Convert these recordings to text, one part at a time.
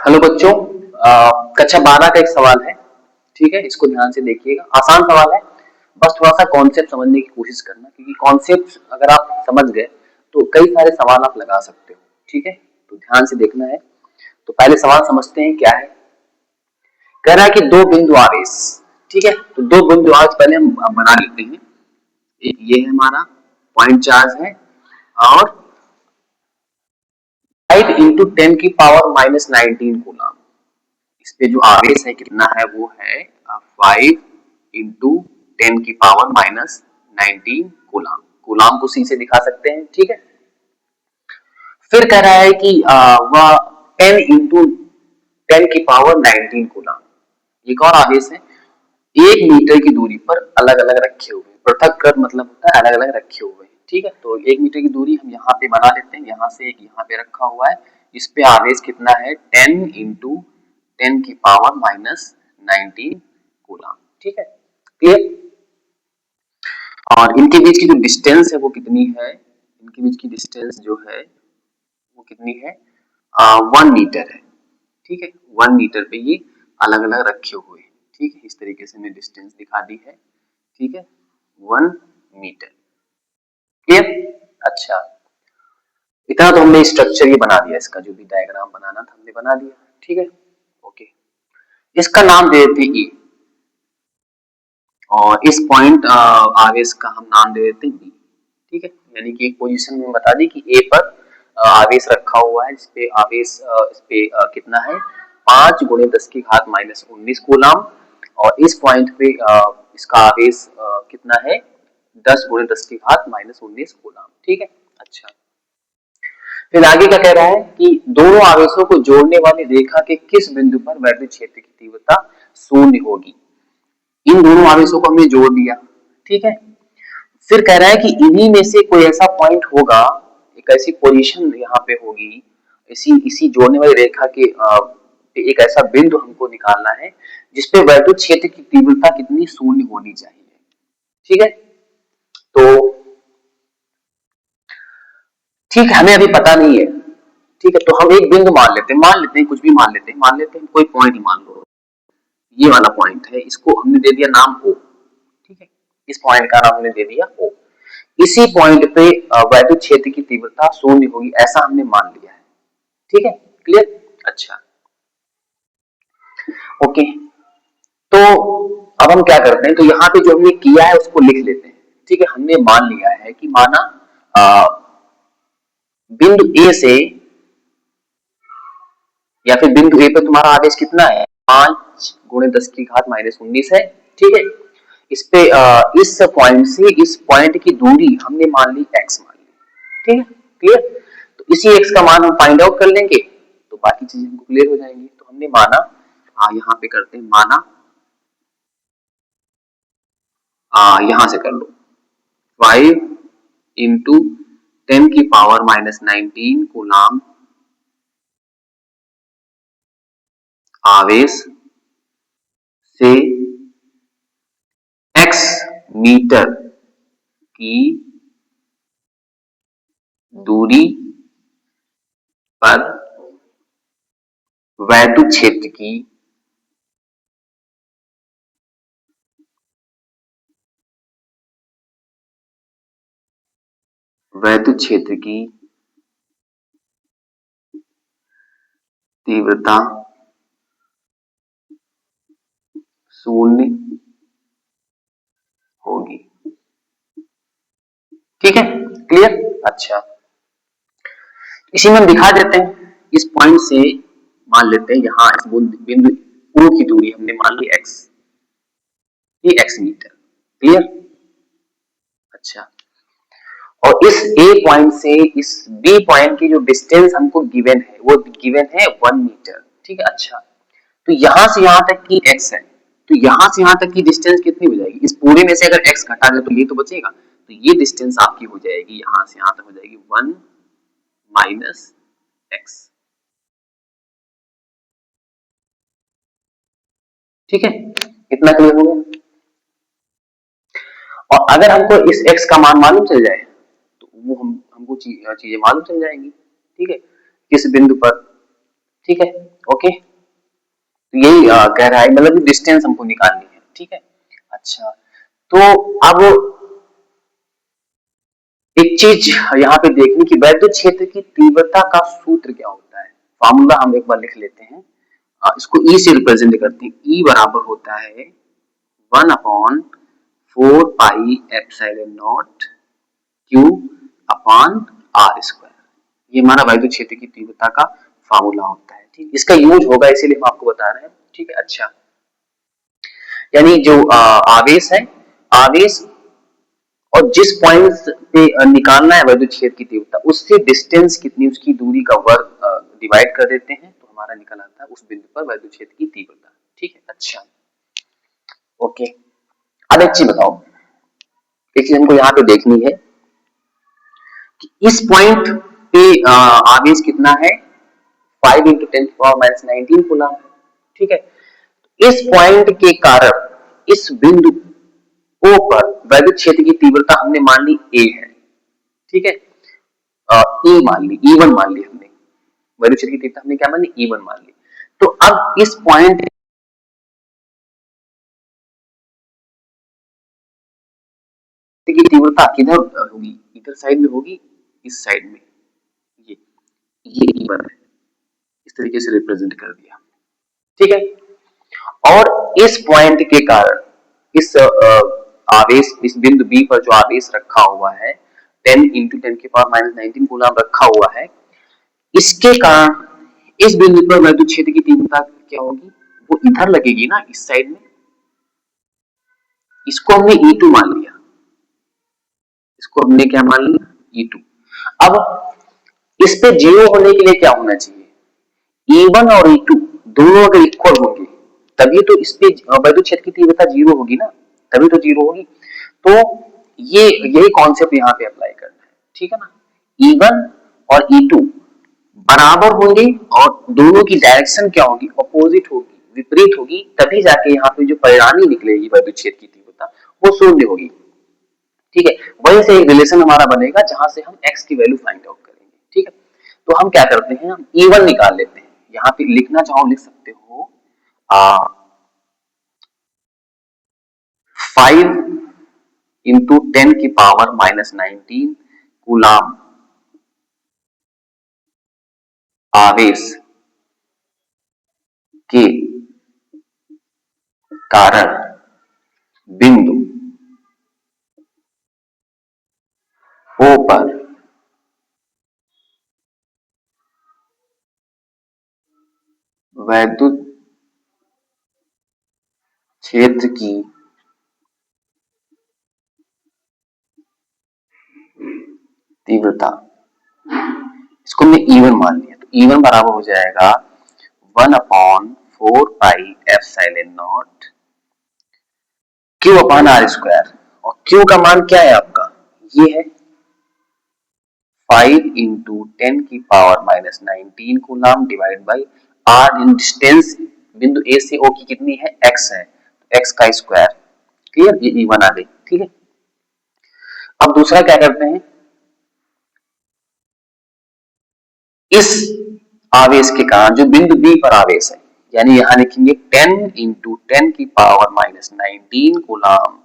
Hello बच्चों, कक्षा 12 का एक सवाल है। ठीक है, इसको ध्यान से देखिएगा। आसान सवाल है, बस थोड़ा सा कॉन्सेप्ट समझने की कोशिश करना, क्योंकि कॉन्सेप्ट अगर आप समझ गए तो कई सारे सवाल आप लगा सकते हो। ठीक है, तो ध्यान से देखना है। तो पहले सवाल समझते हैं क्या है। कह रहा है कि दो बिंदु आवेश। ठीक है, तो दो बिंदु आवेश पहले हम बना लेते हैं। एक ये है हमारा पॉइंट चार्ज है, और 5 × 10⁻⁹ कूलम। इस पे जो आवेश है कितना है, वो है 5 × 10⁻⁹ कूलम। कूलम को सी से दिखा सकते हैं। ठीक है, फिर कह रहा है कि वह 10 × 10⁻⁹ कूलम। एक और आवेश है 1 मीटर की दूरी पर अलग अलग रखे हुए। पृथक कर मतलब होता है अलग अलग रखे हुए। ठीक है, तो 1 मीटर की दूरी हम यहाँ पे बना लेते हैं, यहाँ से एक यहाँ पे रखा हुआ है। इस पे आवेश कितना है 10 × 10⁻⁹ कूलम। ठीक है, क्लियर। और इनके बीच की जो डिस्टेंस है वो कितनी है, इनके बीच की डिस्टेंस जो है वो कितनी है 1 मीटर है। ठीक है, 1 मीटर पे ये अलग अलग रखे हुए हैं। ठीक है, इस तरीके से मैंने डिस्टेंस दिखा दी है। ठीक है, 1 मीटर। क्लियर। अच्छा, इतना तो हमने स्ट्रक्चर ही बना दिया, इसका जो भी डायग्राम बनाना था हमने बना दिया। ठीक है, ओके। इसका नाम दे देते हैं ए, और इस पॉइंट आवेश का हम नाम दे देते हैं बी। ठीक है, यानी कि एक पोजीशन में बता दी कि ए पर आवेश रखा हुआ है, जिसपे आवेश इस पे कितना है 5 × 10⁻⁻19 कूलम, और इस पॉइंट पे इसका आवेश कितना है 10 × 10⁻⁻19 कूलम। ठीक है, अच्छा। फिर आगे क्या कह रहा है कि दोनों आवेशों को जोड़ने वाली रेखा के किस बिंदु पर वैद्युत क्षेत्र की तीव्रता शून्य होगी। इन दोनों आवेशों को हमने जोड़ दिया। ठीक है, फिर कह रहा है कि इन्हीं में से कोई ऐसा पॉइंट होगा, एक ऐसी पोजीशन यहाँ पे होगी, इसी इसी जोड़ने वाली रेखा के एक ऐसा बिंदु हमको निकालना है जिसपे वैद्युत क्षेत्र की तीव्रता कितनी शून्य होनी चाहिए। ठीक है, तो ठीक है, हमें अभी पता नहीं है। ठीक है, तो हम एक बिंदु मान लेते हैं कुछ भी मान लेते हैं कोई पॉइंट मान लो, ये वाला पॉइंट है, इसको हमने दे दिया नाम ओ। ठीक है, इस पॉइंट का नाम हमने दे दिया ओ। इसी पॉइंट पे वैद्युत क्षेत्र की तीव्रता शून्य होगी, ऐसा हमने मान लिया है। ठीक है, क्लियर। अच्छा, ओके। तो अब हम क्या करते हैं, तो यहाँ पे जो हमने किया है उसको लिख लेते हैं। ठीक है, हमने मान लिया है कि माना बिंदु ए से, या फिर बिंदु ए पे तुम्हारा आवेश कितना है 5 × 10⁻⁻19 है। ठीक है, इस पे इस पॉइंट से इस पॉइंट की दूरी हमने मान ली x मान ली। ठीक है, क्लियर। तो इसी x का मान हम फाइंड आउट कर लेंगे, तो बाकी चीजें हमको क्लियर हो जाएंगी। तो हमने माना, यहाँ पे करते हैं माना, यहां से कर लो 5 × 10⁻⁻19 कूलम आवेश से x मीटर की दूरी पर वैद्युत क्षेत्र की तीव्रता शून्य होगी। ठीक है, क्लियर। अच्छा, इसी में हम दिखा देते हैं। इस पॉइंट से मान लेते हैं यहाँ इस बिंदु O की दूरी हमने मान ली x, ये x मीटर। क्लियर। अच्छा, और इस A पॉइंट से इस B पॉइंट की जो डिस्टेंस हमको गिवन है वो गिवन है 1 मीटर। ठीक है, अच्छा, तो यहां से यहां तक की x है, तो यहां से यहां तक की डिस्टेंस कितनी हो जाएगी, इस पूरे में से अगर x घटा दे तो ये तो बचेगा, तो ये डिस्टेंस आपकी हो जाएगी यहां से यहां तक हो जाएगी 1 माइनस x। ठीक है, इतना क्लियर हो गया। और अगर हमको इस x का मान मालूम चल जाए तो वो हमको चीजें मालूम चल जाएंगी। ठीक है, किस बिंदु पर, ठीक है। ओके, तो यही कह रहा है, मतलब डिस्टेंस हमको निकालनी है, ठीक है। अच्छा, तो अब एक चीज यहाँ पे देखने की, वैद्युत क्षेत्र की तीव्रता का सूत्र क्या होता है, फार्मूला हम एक बार लिख लेते हैं। इसको ई से रिप्रेजेंट करते हैं। ई बराबर होता है 1/4 pi epsilon nought Q upon R square. ये हमारा वैद्युत क्षेत्र की तीव्रता का फार्मूला होता है, ठीक। इसका यूज होगा, इसीलिए हम आपको बता रहे हैं, ठीक है। अच्छा, यानी जो आवेश है, आवेश और जिस पॉइंट पे निकालना है वैद्युत क्षेत्र की तीव्रता, उससे डिस्टेंस कितनी, उसकी दूरी का वर्ग डिवाइड कर देते हैं, तो हमारा निकल आता है उस बिंदु पर वैद्युत क्षेत्र की तीव्रता, ठीक है। अच्छा, ओके, अब एक चीज बताओ, एक चीज हमको यहाँ पे देखनी है कि इस पॉइंट पे आवेश कितना है, 5 × 10⁻⁹ कूलम, ठीक है। इस पॉइंट के कारण इस बिंदु O पर वैद्युत क्षेत्र की तीव्रता हमने मान ली A है, ठीक है। E मान ली, E1 मान ली हमने, वैद्युत क्षेत्र की तीव्रता हमने क्या मान ली, E1 मान ली। तो अब इस पॉइंट की तीव्रता किधर होगी, इधर साइड में होगी, इस साइड में, ये ये E1 है, इस तरीके से रिप्रेजेंट कर दिया, ठीक है। और इस पॉइंट के कारण इस आवेश, इस बिंदु बी पर जो आवेश रखा हुआ है 10 × 10⁻⁹ कूलम रखा हुआ है, इसके कारण इस बिंदु पर वैद्युत क्षेत्र की तीव्रता क्या होगी, वो इधर लगेगी ना, इस साइड में। इसको हमने E2 मान लिया, इसको हमने क्या मान लिया, E2। अब इस पे जीरो होने के लिए क्या होना चाहिए, E1 और E2 दोनों अगर इक्वल होंगे तभी तो इस पे वैद्युत क्षेत्र की तीव्रता जीरो होगी ना, तभी तो जीरो होगी। तो ये यही कॉन्सेप्ट यहाँ पे अप्लाई करना है, ठीक है ना। E1 और E2 बराबर होंगे और दोनों की डायरेक्शन क्या होगी, अपोजिट होगी, विपरीत होगी, तभी जाके यहाँ पे जो परिणामी निकलेगी वैद्युत क्षेत्र की तीव्रता वो शून्य होगी, ठीक है। वहीं से एक रिलेशन हमारा बनेगा जहां से हम x की वैल्यू फाइंड आउट करेंगे, ठीक है। तो हम क्या करते हैं, हम E1 निकाल लेते हैं, यहाँ पे लिखना चाहो लिख सकते हो 5 × 10⁻⁹ कूलाम आवेश के कारण बिंदु O पर वैद्युत क्षेत्र की तीव्रता, इसको हमने E1 मान लिया, तो E1 बराबर हो जाएगा 1/4 pi epsilon nought Q upon R square. और क्यू का मान क्या है आपका, ये है 5 × 10⁻⁹ कूलम डिवाइड बाई आर, इन डिस्टेंस बिंदु ए से ओ की कितनी है, x है, x का स्क्वायर, क्लियर, ये E1 आ गई, ठीक है। अब दूसरा क्या करते हैं, इस आवेश के कारण जो बिंदु बी पर आवेश है, यानी यहां लिखेंगे 10 × 10⁻⁹ कूलम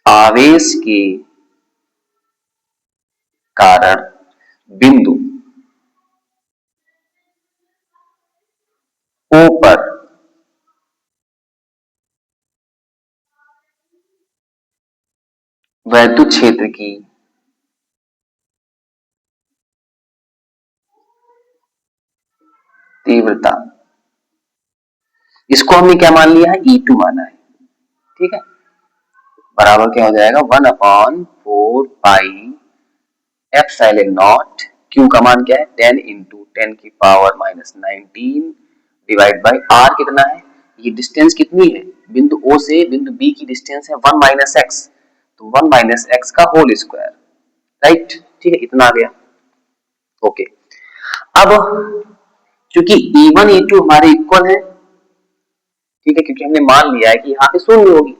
आवेश के कारण बिंदु O पर वैद्युत क्षेत्र की तीव्रता, इसको हमने क्या मान लिया है, E2 माना है, ठीक है। बराबर क्या हो जाएगा, 1/4 पाई एप्सिलॉन नॉट, क्यू का मान क्या है, 10 × 10⁻⁹ डिवाइड बाई आर कितना है, ये डिस्टेंस कितनी है, बिंदु ओ से बिंदु बी की डिस्टेंस है 1 - x, तो 1 - x का होल स्क्वायर, राइट, ठीक है, इतना आ गया। ओके, अब चूंकि E1 E2 हमारे इक्वल है, ठीक है, क्योंकि हमने मान लिया है कि यहाँ पे शून्य होगी,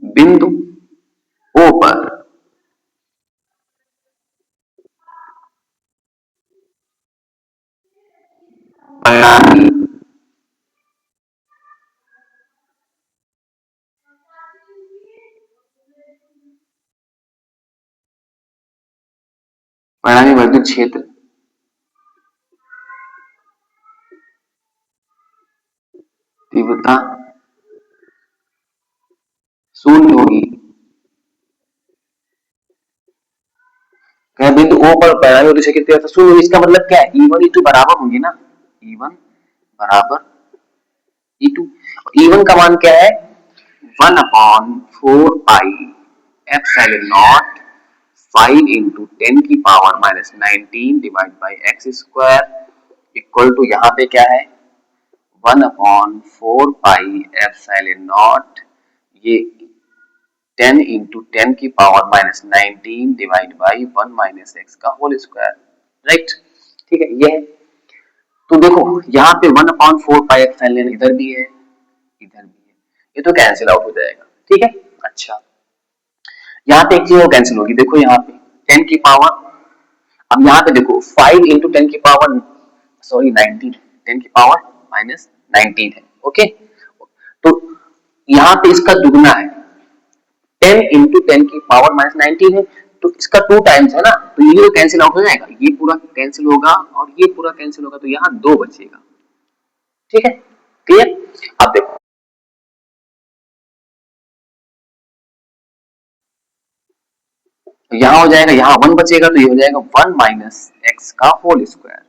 बिंदु ओ पर परिणामी परिणामी विद्युत क्षेत्र तीव्रता शून्य होगी। बिंदु ओ पर परिणामी विद्युत क्षेत्र की तीव्रता शून्य होगी, इसका मतलब क्या है, E1 E2 बराबर होंगे ना, E1 बराबर E2। E1 का मान क्या है, 1/4 पाई एप्सिलॉन नॉट 5 इंटू 10 की power -19 divide by X square equal to, यहाँ पे क्या है 1/4 पाई एप्सिलॉन नॉट, ये 10 इंटू 10 की power -19 divide by 1 minus x का होल स्क्वायर, राइट। ठीक है, ये है। तो देखो यहाँ पे 1/4 पाई एप्सिलॉन इधर भी है इधर भी है, ये तो कैंसिल आउट हो जाएगा। ठीक है, अच्छा यहाँ पे एक चीज और कैंसिल होगी, देखो यहाँ पे 10 की पावर, अब यहाँ पे देखो 5 इंटू 10 की पावर, सॉरी 19, 10 की पावर -19 है, ओके। तो यहाँ पे इसका दुगना है, 10 इंटू 10 की पावर -19 है, तो इसका 2 टाइम्स है ना, तो ये कैंसिल आउट हो जाएगा, ये पूरा कैंसिल होगा और ये पूरा कैंसिल होगा, तो यहाँ 2 बचेगा। ठीक है, क्लियर। अब देखो यहाँ हो जाएगा, यहाँ 1 बचेगा, तो ये हो जाएगा 1 माइनस एक्स का होल स्क्वायर,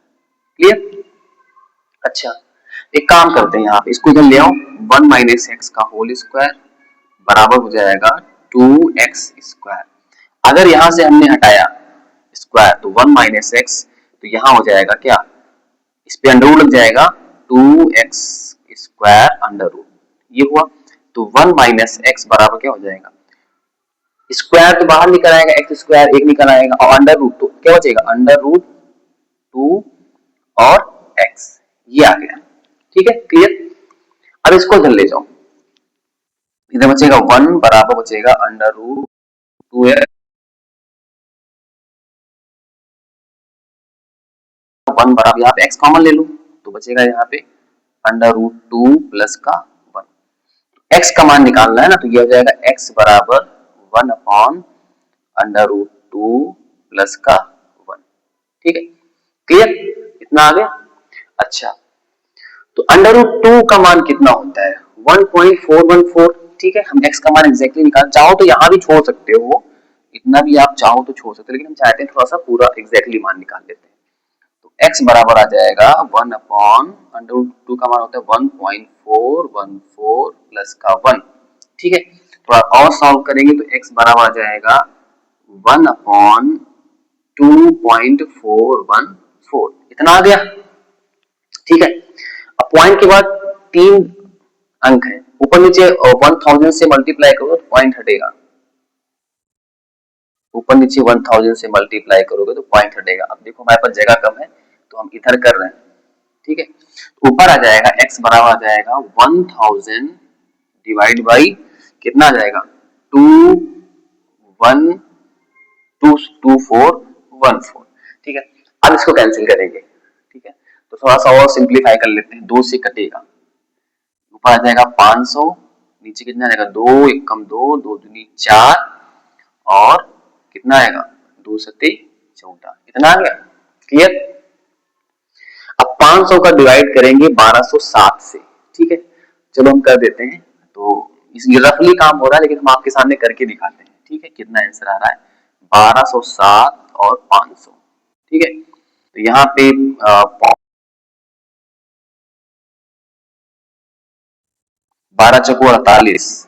क्लियर। अच्छा, एक काम करते हैं, यहाँ पे इसको इधर ले आओ, 1 माइनस एक्स का होल स्क्वायर बराबर हो जाएगा 2x स्क्वायर। अगर यहां से हमने हटाया स्क्वायर तो 1 माइनस एक्स, तो यहाँ हो जाएगा क्या, इस पे अंडर रूट लग जाएगा, 2x स्क्वायर अंडर रूट, ये हुआ। तो 1 माइनस एक्स बराबर क्या हो जाएगा, स्क्वायर तो बाहर निकल आएगा, एक्स स्क्वायर एक निकल आएगा, और अंडर रूट तो क्या बचेगा, अंडर रूट 2 और एक्स, ये आ गया। ठीक है, क्लियर। अब इसको इधर ले जाओ, इधर बचेगा 1 बराबर बचेगा अंडर रूट 2x, 1 बराबर, यहाँ पे x कॉमन ले लो तो बचेगा यहाँ पे अंडर रूट 2 प्लस का 1, x का मान निकालना है ना, तो ये हो जाएगा x बराबर 1 अपॉन अंडर रूट 2 प्लस का 1। ठीक है, क्लियर, इतना आ गया। अच्छा, तो अंडर रूट 2 का मान कितना होता है, 1.414। ठीक है, हम x का मान एग्जैक्टली निकाल, चाहो तो यहाँ भी छोड़ सकते हो, इतना भी आप चाहो तो छोड़ सकते हो, लेकिन हम चाहते हैं थोड़ा सा पूरा एग्जैक्टली मान निकाल लेते हैं। तो x बराबर आ जाएगा 1 अपॉन अंडर रूट 2 का मान होता है 1.414 प्लस का 1। ठीक है, थोड़ा और सॉल्व करेंगे तो x बराबर आ जाएगा 1 अपॉन 2.414, इतना आ गया। ठीक है, अब पॉइंट के बाद 3 अंक है, ऊपर नीचे 1000 से मल्टीप्लाई करो तो पॉइंट हटेगा, ऊपर नीचे 1000 से मल्टीप्लाई करोगे तो पॉइंट हटेगा। अब देखो हमारे पास जगह कम है तो हम इधर कर रहे हैं। ठीक है, ऊपर आ जाएगा x बराबर आ जाएगा 1000 डिवाइड बाई कितना आ जाएगा 212414। ठीक है, अब इसको कैंसिल करेंगे। ठीक है, तो थोड़ा सा और सिंप्लीफाई कर लेते हैं, 2 से कटेगा, ऊपर आ जाएगा 500, नीचे कितना आएगा 2 एक कम 2, 2 दूनी 4, और कितना आएगा 2 सत्ते 14, इतना आ गया, क्लियर। अब 500 का डिवाइड करेंगे 1207 से। ठीक है, चलो हम कर देते हैं, तो ये रफली काम हो रहा है लेकिन हम आपके सामने करके दिखाते हैं। ठीक है, कितना आंसर आ रहा है 1207 और 500। ठीक है, तो यहाँ पे 12 चौको 48,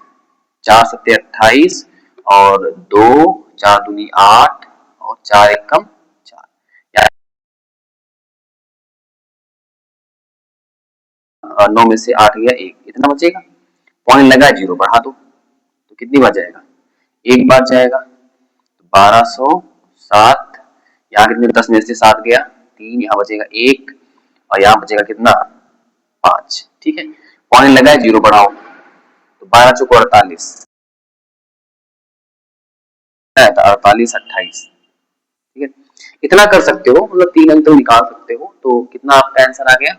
4 सत्ते 28, और 2 4 दूनी 8, और 4 एक कम 4, 9 में से 8 गया 1, इतना बचेगा। पॉइंट लगा जीरो बढ़ा दो तो कितनी बार जाएगा, एक बार जाएगा, तो 1207, यहाँ कितने 10 में से 7 गया 3, यहाँ बचेगा 1, और यहाँ बचेगा कितना 5। ठीक है, पॉइंट लगा है जीरो बढ़ाओ, तो 12 चौको 48, 48 28, ठीक है। इतना कर सकते हो, मतलब 3 अंक तो निकाल सकते हो। तो कितना आपका आंसर आ गया?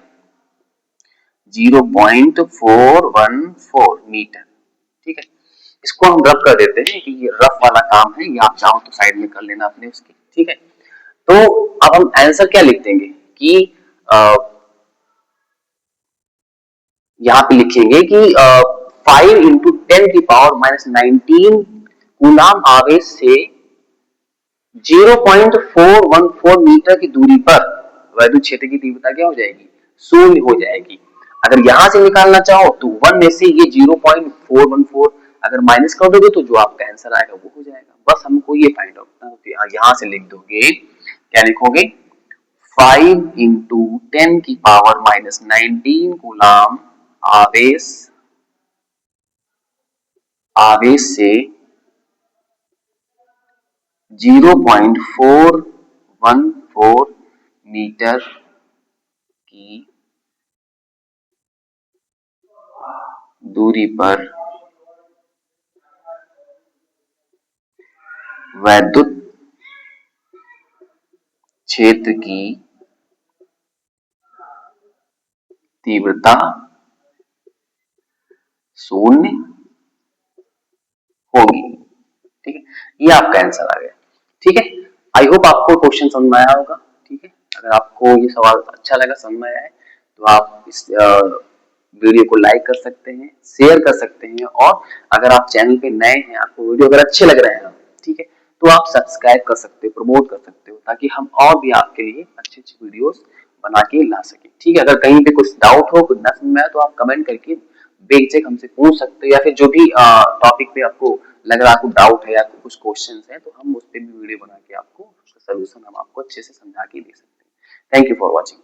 0.414 मीटर, ठीक है। इसको हम रफ कर देते हैं कि ये रफ वाला काम है, ये आप चाहो तो साइड में कर लेना अपने उसकी, ठीक है। तो अब हम आंसर क्या लिख देंगे कि यहाँ पे लिखेंगे कि 5 इंटू 10⁻⁻19 कूलाम आवेश से 0.414 मीटर की दूरी पर वैद्युत क्षेत्र की तीव्रता क्या हो जाएगी? शून्य हो जाएगी। अगर यहां से निकालना चाहो तो 1 में से ये 0.414 अगर माइनस कर दोगे तो जो आपका आंसर आएगा वो हो जाएगा। बस हमको ये फाइंड आउट करना है। यहां से लिख दोगे, क्या लिखोगे? 5 इंटू 10⁻⁻19 कूलाम आवेश आवेश से 0.414 मीटर की दूरी पर वैद्युत क्षेत्र की तीव्रता शून्य होगी, ठीक है। ये आपका आंसर आ गया, ठीक है। आई होप आपको क्वेश्चन समझ में आया होगा, ठीक है। अगर आपको ये सवाल अच्छा लगा, समझ में आया है, तो आप इस वीडियो को लाइक कर सकते हैं, शेयर कर सकते हैं, और अगर आप चैनल पे नए हैं, आपको वीडियो अगर अच्छे लग रहे हैं, ठीक है, तो आप सब्सक्राइब कर सकते हो, प्रमोट कर सकते हो, ताकि हम और भी आपके लिए अच्छी अच्छी वीडियोस बना के ला सके, ठीक है। अगर कहीं पे कुछ डाउट हो, कुछ ना समझ में आए, तो आप कमेंट करके बेझिझक हमसे पूछ सकते हो, या फिर जो भी टॉपिक पे आपको लग रहा है, आपको डाउट है या कुछ क्वेश्चन है, तो हम उस पर भी वीडियो बना के आपको उसका सोल्यूशन हम आपको अच्छे से समझा के दे सकते हैं। Thank you for watching.